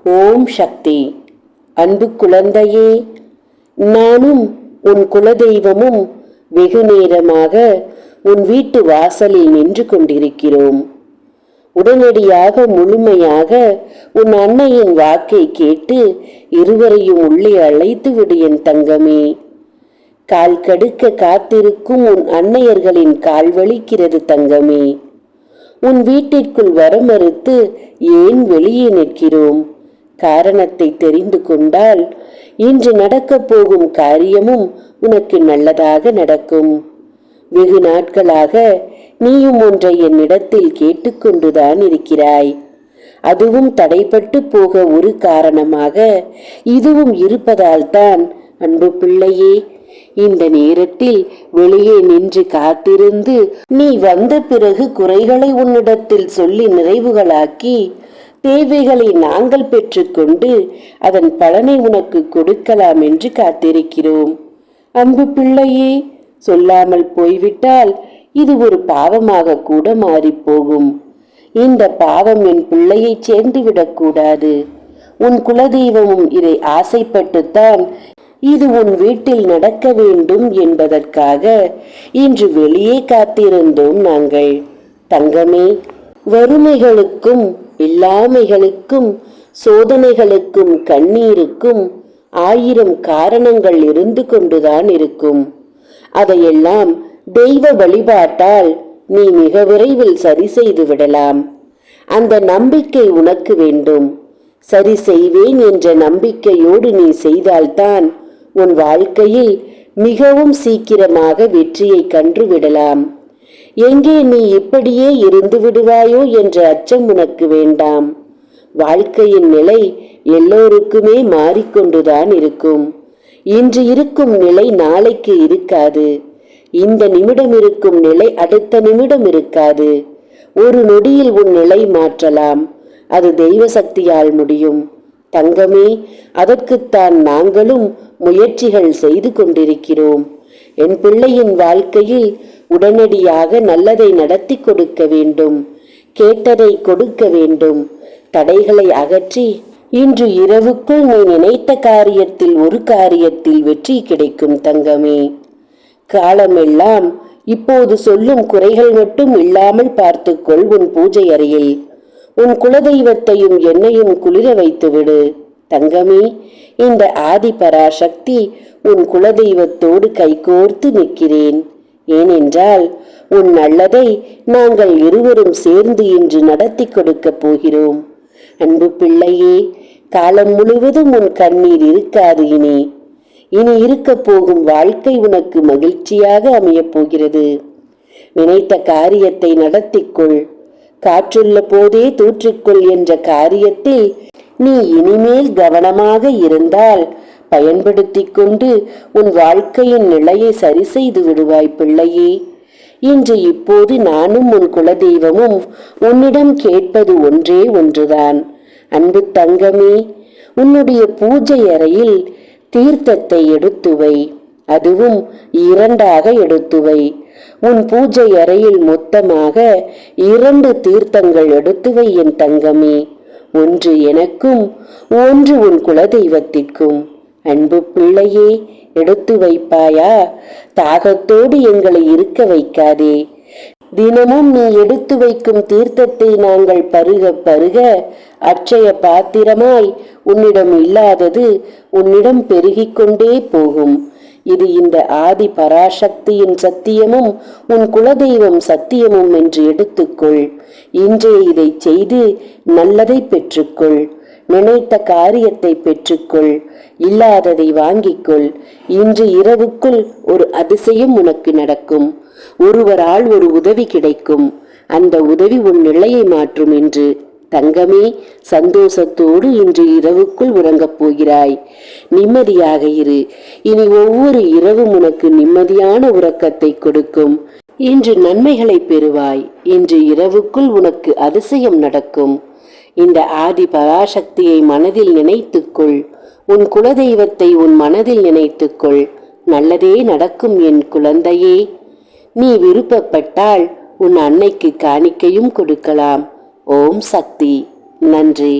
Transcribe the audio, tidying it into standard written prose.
ஓம் சக்தி. அன்பு குழந்தையே, நானும் உன் குலதெய்வமும் வெகு நேரமாக உன் வீட்டு வாசலில் நின்று கொண்டிருக்கிறோம். உடனடியாக முழுமையாக உன் அன்னையின் வாக்கை கேட்டு இருவரையும் உள்ளே அழைத்து விடு என் தங்கமே. கால் கடுக்க காத்திருக்கும் உன் அன்னையர்களின் கால் வலிக்கிறது தங்கமே. உன் வீட்டிற்குள் வர மறுத்து ஏன் வெளியே நிற்கிறோம்? காரணத்தை தெரிந்து கொண்டால் இன்று நடக்கப் போகும் காரியமும் உனக்கு நல்லதாக நடக்கும். வெகு நாட்களாக நீயும் ஒன்றை என்னிடத்தில் கேட்டுக்கொண்டுதான் இருக்கிறாய். அதுவும் தடைப்பட்டு போக ஒரு காரணமாக இதுவும் இருப்பதால் தான் அன்பு பிள்ளையே, இந்த நேரத்தில் வெளியே நின்று காத்திருந்து நீ வந்த பிறகு குறைகளை உன்னிடத்தில் சொல்லி நிறைவுகளாக்கி தேவைகளை நாங்கள் பெற்றுக்கொண்டு அதன் பலனை உனக்கு கொடுக்கலாம் என்று காத்திருக்கிறோம். அன்பு பிள்ளையே, சொல்லாமல் போய்விட்டால் இது ஒரு பாவமாக கூட மாறிப்போகும். இந்த பாவம் என் பிள்ளையை சேர்ந்து விடக்கூடாது. உன் குலதெய்வமும் இதை ஆசைப்பட்டுத்தான் இது உன் வீட்டில் நடக்க வேண்டும் என்பதற்காக இன்று வெளியே காத்திருந்தோம் நாங்கள். தங்கமே, வறுமைகளுக்கும் இல்லாமைகளுக்கும் சோதனைகளுக்கும் கண்ணீருக்கும் 1000 காரணங்கள் இருந்து கொண்டுதான் இருக்கும். அதையெல்லாம் தெய்வ வழிபாட்டால் நீ மிக விரைவில் சரி செய்து விடலாம். அந்த நம்பிக்கை உனக்கு வேண்டும். சரி செய்வேன் என்ற நம்பிக்கையோடு நீ செய்தால்தான் உன் வாழ்க்கையில் மிகவும் சீக்கிரமாக வெற்றியை கண்டு விடலாம். எங்கே நீ இப்படியே இருந்து விடுவாயோ என்ற அச்சம் உனக்கு வேண்டாம். வாழ்க்கையின் நிலை எல்லோருக்குமே மாறிக்கொண்டுதான் இருக்கும். இன்று இருக்கும் நிலை நாளைக்கு இருக்காது. இந்த நிமிடம் இருக்கும் நிலை அடுத்த நிமிடம் இருக்காது. ஒரு நொடியில் உன் நிலை மாற்றலாம். அது தெய்வ சக்தியால் முடியும். தங்கமே, அதற்குத்தான் நாங்களும் முயற்சிகள் செய்து கொண்டிருக்கிறோம். என் பிள்ளையின் வாழ்க்கையில் உடனடியாக நல்லதை நடத்தி கொடுக்க வேண்டும். கேட்டதை கொடுக்க வேண்டும். தடைகளை அகற்றி இன்று இரவுக்குள் நீ நினைத்த காரியத்தில் ஒரு காரியத்தில் வெற்றி கிடைக்கும் தங்கமே. காலமெல்லாம் இப்போது சொல்லும் குறைகள் மட்டும் இல்லாமல் பார்த்துக்கொள். உன் பூஜை அறையில் உன் குலதெய்வத்தையும் என்னையும் குளிர வைத்துவிடு தங்கமே. இந்த ஆதி பராசக்தி உன் குலதெய்வத்தோடு கைகோர்த்து நிற்கிறேன். ஏனென்றால் உன் நல்லதை நாங்கள் இருவரும் சேர்ந்து இன்று நடத்தி கொடுக்க போகிறோம். அன்பு பிள்ளையே, காலம் முழுவதும் உன் கண்ணீர் இருக்காது. இனி இருக்க போகும் வாழ்க்கை உனக்கு மகிழ்ச்சியாக அமையப் போகிறது. நினைத்த காரியத்தை நடத்திக்கொள். காற்றுள்ள போதே தூற்றிக்கொள் என்ற காரியத்தில் நீ இனிமேல் கவனமாக இருந்தால் பயன்படுத்தி கொண்டு உன் வாழ்க்கையின் நிலையை சரி செய்து விடுவாய் பிள்ளையே. இன்று இப்போது நானும் உன் குலதெய்வமும் உன்னிடம் கேட்பது ஒன்றே ஒன்றுதான். அன்பு தங்கமே, உன்னுடைய பூஜை அறையில் தீர்த்தத்தை எடுத்துவை. அதுவும் 2ஆக எடுத்துவை. உன் பூஜை அறையில் மொத்தமாக 2 தீர்த்தங்கள் எடுத்துவை என் தங்கமே. ஒன்று எனக்கும், ஒன்று உன் குலதெய்வத்திற்கும். அன்பு பிள்ளையே, எடுத்து வைப்பாயா? தாகத்தோடு எங்களை இருக்க வைக்காதே. தினமும் நீ எடுத்து வைக்கும் தீர்த்தத்தை நாங்கள் பருக பருக அட்சய பாத்திரமாய் உன்னிடம் இல்லாதது உன்னிடம் பெருகிக் கொண்டே போகும். இது இந்த ஆதி பராசக்தியின் சத்தியமும் உன் குலதெய்வம் சத்தியமும் என்று எடுத்துக்கொள். இன்றே இதை செய்து நல்லதை பெற்றுக்கொள். நினைத்த காரியத்தை பெற்றுக்கொள். இல்லாததை வாங்கிக்கொள். இன்று இரவுக்குள் ஒரு அதிசயம் உனக்கு நடக்கும். ஒருவரால் ஒரு உதவி கிடைக்கும். அந்த உதவி உன் நிலையை மாற்றும். என்று தங்கமே, சந்தோஷத்தோடு இன்று இரவுக்குள் உறங்கப் போகிறாய். நிம்மதியாக இரு. இனி ஒவ்வொரு இரவும் உனக்கு நிம்மதியான உறக்கத்தை கொடுக்கும். இன்று நன்மைகளை பெறுவாய். இன்று இரவுக்குள் உனக்கு அதிசயம் நடக்கும். இந்த ஆதி பராசக்தியை மனதில் நினைத்துக்கொள். உன் குலதெய்வத்தை உன் மனதில் நினைத்துக்கொள். நல்லதே நடக்கும் என் குழந்தையே. நீ விருப்பப்பட்டால் உன் அன்னைக்கு காணிக்கையும் கொடுக்கலாம். ஓம் சக்தி. நன்றி.